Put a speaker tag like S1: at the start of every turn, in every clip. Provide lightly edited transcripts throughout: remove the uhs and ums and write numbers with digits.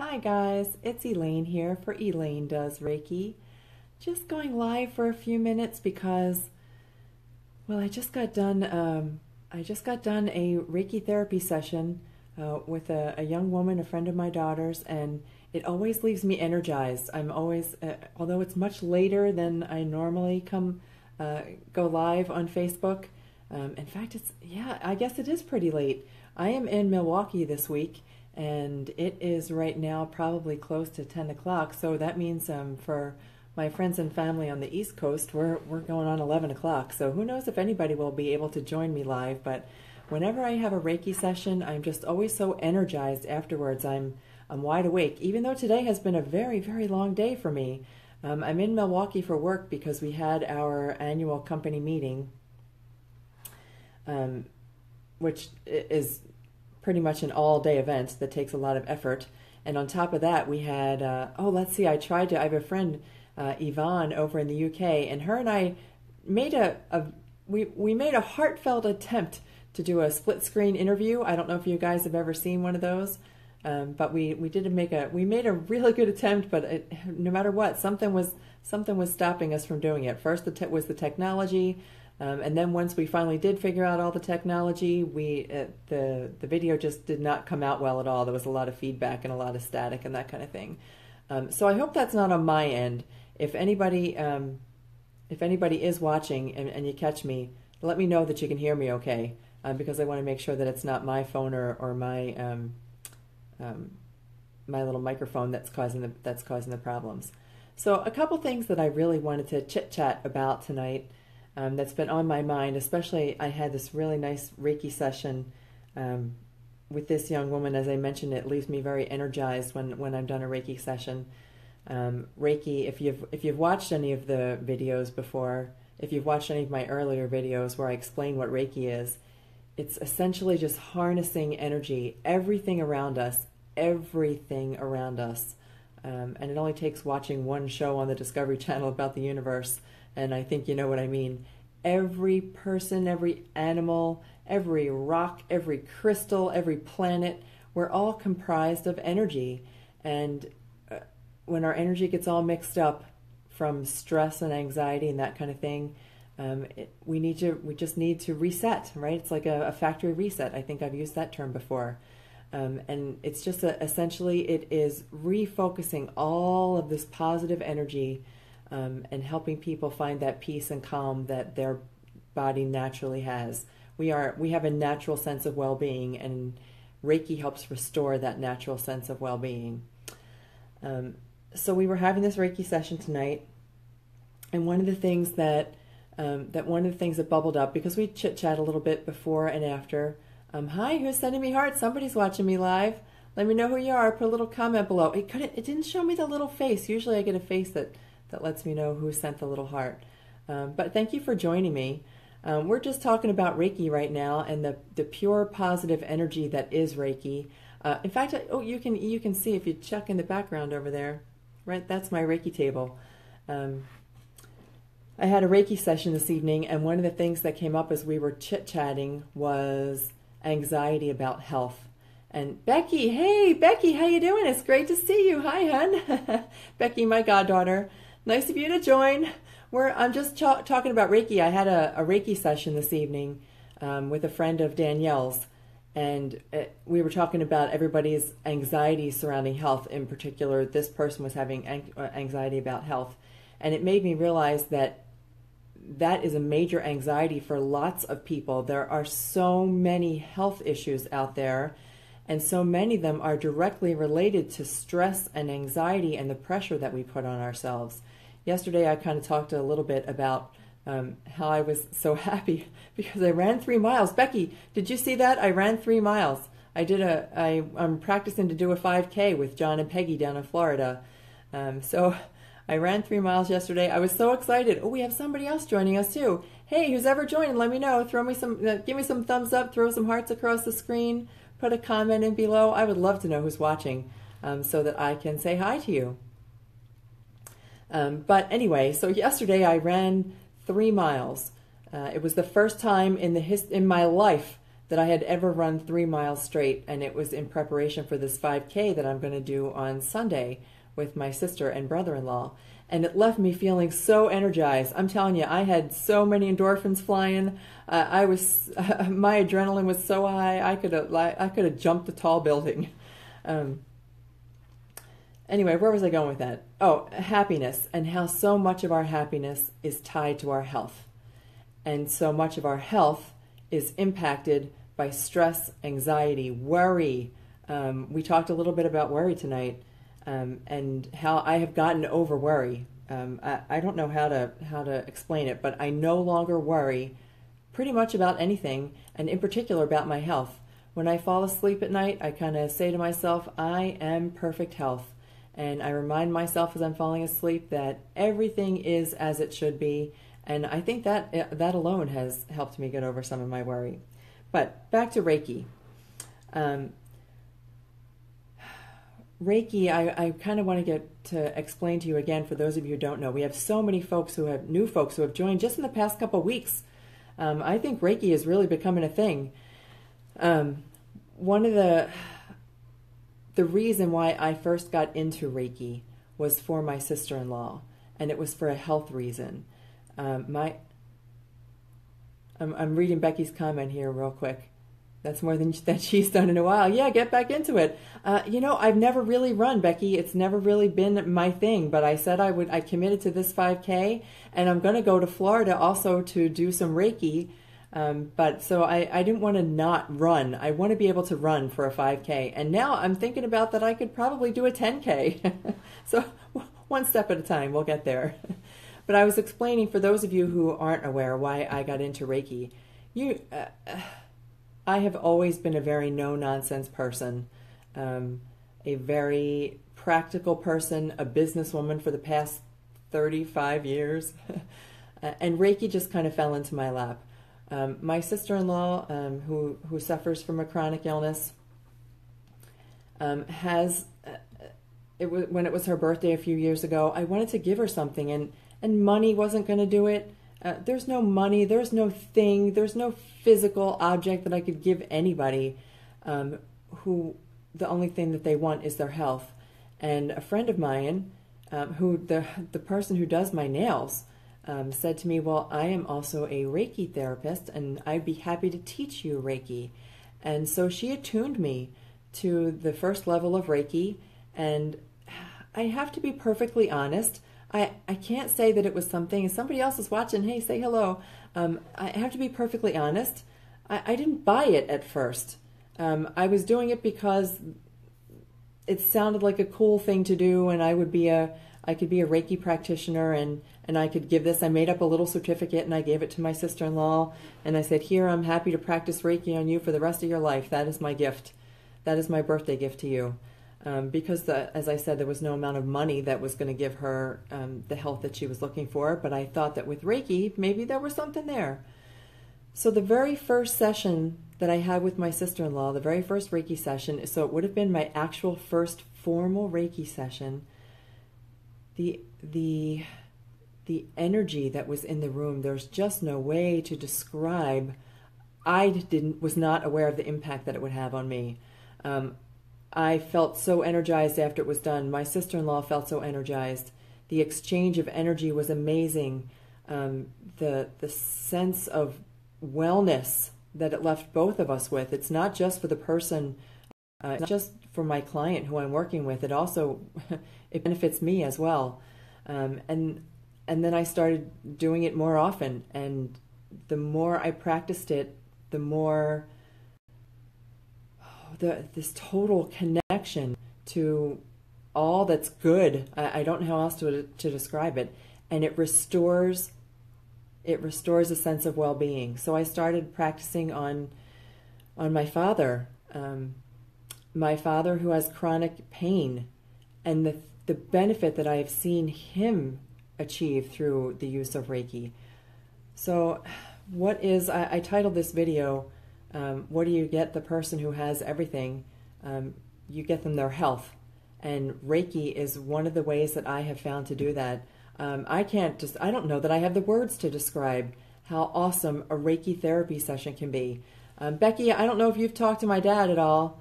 S1: Hi guys, it's Elaine here for Elaine Does Reiki. Just going live for a few minutes because, well, I just got done a Reiki therapy session with a young woman, a friend of my daughter's, and it always leaves me energized. I'm always, although it's much later than I normally go live on Facebook. In fact, I guess it is pretty late. I am in Milwaukee this week, and it is right now probably close to 10 o'clock. So that means for my friends and family on the East Coast, we're going on 11 o'clock. So who knows if anybody will be able to join me live. But whenever I have a Reiki session, I'm just always so energized afterwards. I'm wide awake, even though today has been a very, very long day for me. I'm in Milwaukee for work because we had our annual company meeting, which is pretty much an all-day event that takes a lot of effort. And on top of that, we had, I have a friend, Yvonne, over in the UK, and her and I made we made a heartfelt attempt to do a split-screen interview. I don't know if you guys have ever seen one of those, but we made a really good attempt, but no matter what, something was stopping us from doing it. First, was the technology. And then once we finally did figure out all the technology, the video just did not come out well at all. There was a lot of feedback and a lot of static and that kind of thing. So I hope that's not on my end. If anybody is watching and you catch me, let me know that you can hear me okay, because I want to make sure that it's not my phone or my my little microphone that's causing the problems. So a couple things that I really wanted to chit chat about tonight. That's been on my mind, especially I had this really nice Reiki session with this young woman. As I mentioned, it leaves me very energized when I'm done a Reiki session. Reiki, if you've watched any of the videos before, if you've watched any of my earlier videos where I explain what Reiki is, it's essentially just harnessing energy, everything around us, and it only takes watching one show on the Discovery Channel about the universe, and I think you know what I mean. Every person, every animal, every rock, every crystal, every planet, we're all comprised of energy. And when our energy gets all mixed up from stress and anxiety and that kind of thing, we just need to reset, right? It's like a factory reset. I think I've used that term before. And it's just essentially it is refocusing all of this positive energy and helping people find that peace and calm that their body naturally has. We have a natural sense of well-being, and Reiki helps restore that natural sense of well-being. So we were having this Reiki session tonight, and one of the things that bubbled up, because we chit-chat a little bit before and after. Hi, who's sending me hearts? Somebody's watching me live. Let me know who you are. Put a little comment below. It didn't show me the little face. Usually I get a face that lets me know who sent the little heart. But thank you for joining me. We're just talking about Reiki right now and the pure positive energy that is Reiki. In fact, you can see if you check in the background over there, right? That's my Reiki table. I had a Reiki session this evening, and one of the things that came up as we were chit-chatting was anxiety about health. And Becky, hey Becky, how you doing? It's great to see you. Hi, hun. Becky, my goddaughter. Nice of you to join. I'm just talking about Reiki. I had a Reiki session this evening with a friend of Danielle's, and we were talking about everybody's anxiety surrounding health. In particular, this person was having anxiety about health, and it made me realize that is a major anxiety for lots of people. There are so many health issues out there, and so many of them are directly related to stress and anxiety and the pressure that we put on ourselves. Yesterday, I kind of talked a little bit about how I was so happy because I ran 3 miles. Becky, did you see that? I ran 3 miles. I'm practicing to do a 5K with John and Peggy down in Florida. So I ran 3 miles yesterday. I was so excited. Oh, we have somebody else joining us too. Hey, who's ever joined? Let me know. Give me some thumbs up. Throw some hearts across the screen. Put a comment in below. I would love to know who's watching, so that I can say hi to you. But anyway, so yesterday I ran 3 miles. It was the first time in my life that I had ever run 3 miles straight, and it was in preparation for this 5K that I'm going to do on Sunday with my sister and brother-in-law. And it left me feeling so energized. I'm telling you, I had so many endorphins flying. My adrenaline was so high. I could have jumped a tall building. Anyway, where was I going with that? Oh, happiness, and how so much of our happiness is tied to our health. And so much of our health is impacted by stress, anxiety, worry. We talked a little bit about worry tonight, and how I have gotten over worry. I don't know how to explain it, but I no longer worry pretty much about anything, and in particular about my health. When I fall asleep at night, I kind of say to myself, I am perfect health. And I remind myself as I'm falling asleep that everything is as it should be. And I think that alone has helped me get over some of my worry. But back to Reiki. Reiki, I kind of want to get to explain to you again, for those of you who don't know. We have so many new folks who have joined just in the past couple of weeks. I think Reiki is really becoming a thing. One of the reason why I first got into Reiki was for my sister-in-law, and it was for a health reason. I'm reading Becky's comment here real quick. That's more than that she's done in a while. Yeah, get back into it. I've never really run, Becky. It's never really been my thing, but I said I committed to this 5K, and I'm going to go to Florida also to do some Reiki. So I didn't want to not run. I want to be able to run for a 5K. And now I'm thinking about that I could probably do a 10K. So one step at a time, we'll get there. But I was explaining, for those of you who aren't aware, why I got into Reiki. I have always been a very no-nonsense person, a very practical person, a businesswoman for the past 35 years. And Reiki just kind of fell into my lap. My sister-in-law, who suffers from a chronic illness, when it was her birthday a few years ago, I wanted to give her something, and money wasn't going to do it. There's no money, there's no thing, there's no physical object that I could give anybody who the only thing that they want is their health. And a friend of mine, the person who does my nails, said to me, well, I am also a Reiki therapist, and I'd be happy to teach you Reiki. And so she attuned me to the first level of Reiki, and I have to be perfectly honest. I can't say that it was something, if somebody else is watching, hey, say hello. I have to be perfectly honest. I didn't buy it at first. I was doing it because it sounded like a cool thing to do, and I could be a Reiki practitioner, and I could give this. I made up a little certificate, and I gave it to my sister-in-law, and I said, here, I'm happy to practice Reiki on you for the rest of your life. That is my gift. That is my birthday gift to you. Because, as I said, there was no amount of money that was going to give her the health that she was looking for, but I thought that with Reiki, maybe there was something there. So the very first session that I had with my sister-in-law, the very first Reiki session, so it would have been my actual first formal Reiki session, the energy that was in the room, there's just no way to describe. I was not aware of the impact that it would have on me. I felt so energized after it was done. My sister-in-law felt so energized. The exchange of energy was amazing. The sense of wellness that it left both of us with. It's not just for the person, it's not just for my client who I'm working with. It also it benefits me as well. And then I started doing it more often. And the more I practiced it, the more this total connection to all that's good. I don't know how else to describe it. And it restores a sense of well-being. So I started practicing on my father who has chronic pain, and the benefit that I have seen him achieve through the use of Reiki. So I titled this video, what do you get the person who has everything? You get them their health. And Reiki is one of the ways that I have found to do that. I don't know that I have the words to describe how awesome a Reiki therapy session can be. Becky, I don't know if you've talked to my dad at all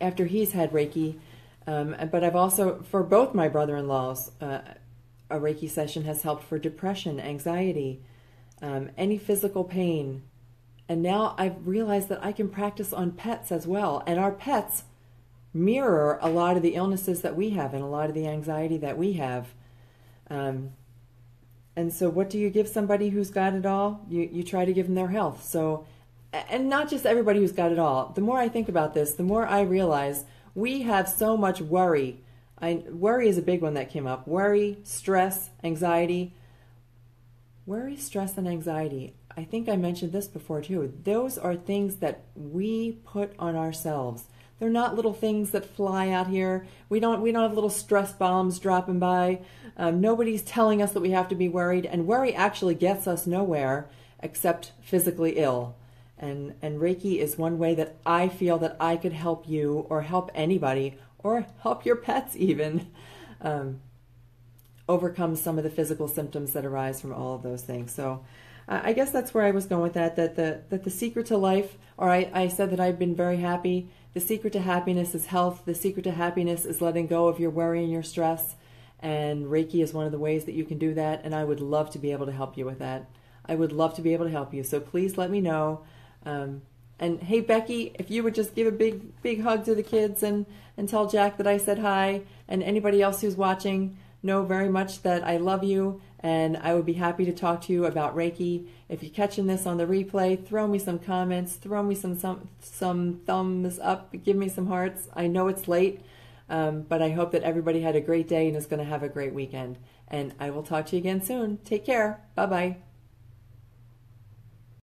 S1: after he's had Reiki, but I've also, for both my brother-in-laws, a Reiki session has helped for depression, anxiety, any physical pain. And now I've realized that I can practice on pets as well. And our pets mirror a lot of the illnesses that we have and a lot of the anxiety that we have. And so what do you give somebody who's got it all? You try to give them their health. So, and not just everybody who's got it all. The more I think about this, the more I realize we have so much worry. Worry is a big one that came up. Worry, stress, anxiety. Worry, stress, and anxiety. I think I mentioned this before too. Those are things that we put on ourselves. They're not little things that fly out here. We don't have little stress bombs dropping by. Nobody's telling us that we have to be worried, and worry actually gets us nowhere except physically ill. And Reiki is one way that I feel that I could help you or help anybody or help your pets even overcome some of the physical symptoms that arise from all of those things. So I guess that's where I was going with that the secret to life, or I said that I've been very happy. The secret to happiness is health. The secret to happiness is letting go of your worry and your stress. And Reiki is one of the ways that you can do that. And I would love to be able to help you with that. I would love to be able to help you. So please let me know. And hey, Becky, if you would just give a big hug to the kids and tell Jack that I said hi, and anybody else who's watching, know very much that I love you, and I would be happy to talk to you about Reiki. If you're catching this on the replay, throw me some comments, throw me some thumbs up, give me some hearts. I know it's late, but I hope that everybody had a great day and is going to have a great weekend. And I will talk to you again soon. Take care. Bye-bye.